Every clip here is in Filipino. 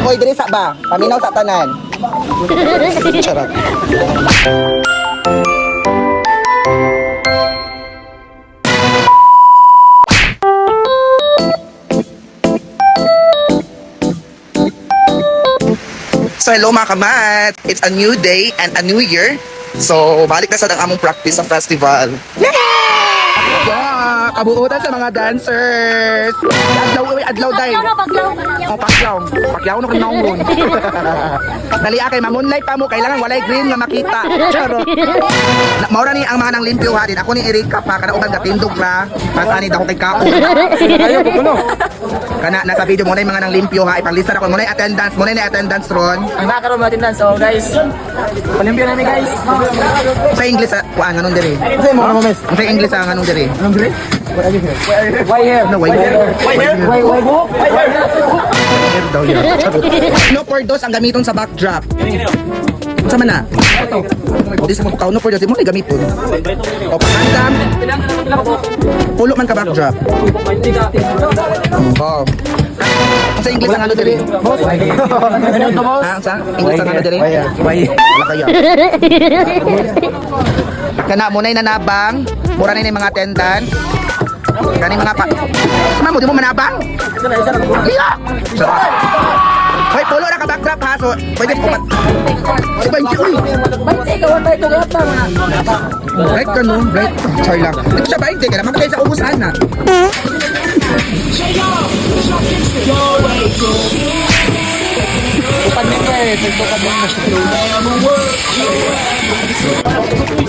Amoy diri sa ba? Paminaw sa tanan. Charot. So hello mga kamat! It's a new day and a new year. So balik na sa among practice sa festival. Yeah! Kabuutan sa mga dancers! Adlaw day! Oh, pakyaw no kung naungon. Dali kay mamunlay pa mo, kailangan walay green nga makita. Charot. Maura ni ang mga nang limpyo ha din. Ako ni Erika pa, kada uban gatindog ra. Pasanid ako kay Kao. Ayaw ko kuno. Kana nasa video mo na yung mga nang limpyo ha, ipanglista ako mo na yung attendance ron. Ang nakaroon mo attendance, so guys, palimpyo na ni guys. Sa English kuan ganun diri. Say mo ano mes? Sa English ganun diri. Anong dili? Why here? No, why here? Why go? Here daw yan. No for those ang gamiton sa backdrop. Sama na. O di sa mga tao no for those mo gamiton. O pakandam. Pulo man ka backdrop. Oh. Sa English ang ano diri? Boss. Ano to boss? Sa English ang ano diri? Why? Wala kaya. Kana mo na nanabang, mura na yung mga attendant. Kani mga pa. Sama mo di mo manabang? Iya. Hoy, pulo na ka backdrop ha. So, pwede po pat. Ay, ba uy. Bright ka no, bright. Sorry lang. Ito siya 20 ka naman kayo sa ubusan na.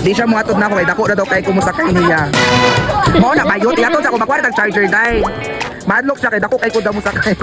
Di siya muhatod na ako kay dako na daw kay kumusta kay niya. Mao na bayot iatod sa ako magkuha tag charger dai. Madlock siya kay dako kay ko daw mo sakay.